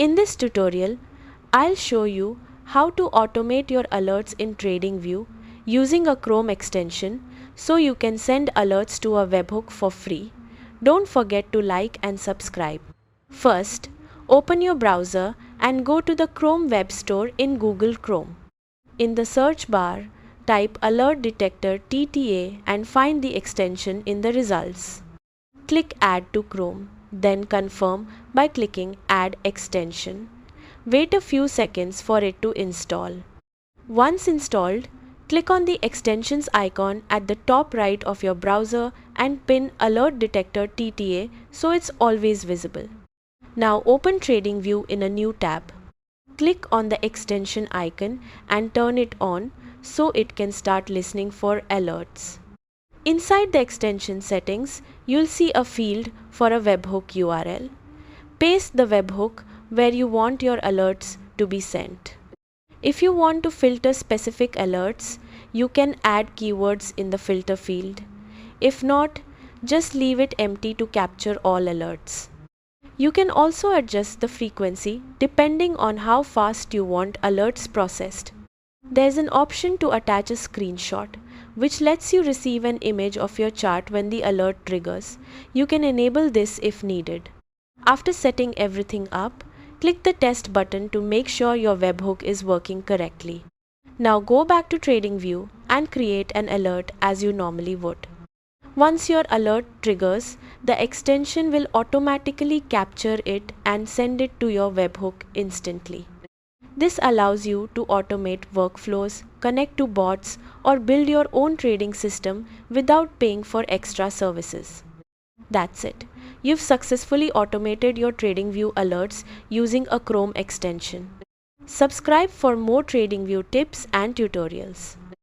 In this tutorial, I'll show you how to automate your alerts in TradingView using a Chrome extension so you can send alerts to a webhook for free. Don't forget to like and subscribe. First, open your browser and go to the Chrome Web Store in Google Chrome. In the search bar, type Alert Detector TTA and find the extension in the results. Click Add to Chrome, then confirm by clicking Add Extension. Wait a few seconds for it to install. Once installed, click on the extensions icon at the top right of your browser and pin Alert Detector TTA so it's always visible. Now open TradingView in a new tab. Click on the extension icon and turn it on so it can start listening for alerts. Inside the extension settings, you'll see a field for a webhook URL. Paste the webhook where you want your alerts to be sent. If you want to filter specific alerts, you can add keywords in the filter field. If not, just leave it empty to capture all alerts. You can also adjust the frequency depending on how fast you want alerts processed. There's an option to attach a screenshot, which lets you receive an image of your chart when the alert triggers. You can enable this if needed. After setting everything up, click the test button to make sure your webhook is working correctly. Now go back to TradingView and create an alert as you normally would. Once your alert triggers, the extension will automatically capture it and send it to your webhook instantly. This allows you to automate workflows, connect to bots, or build your own trading system without paying for extra services. That's it. You've successfully automated your TradingView alerts using a Chrome extension. Subscribe for more TradingView tips and tutorials.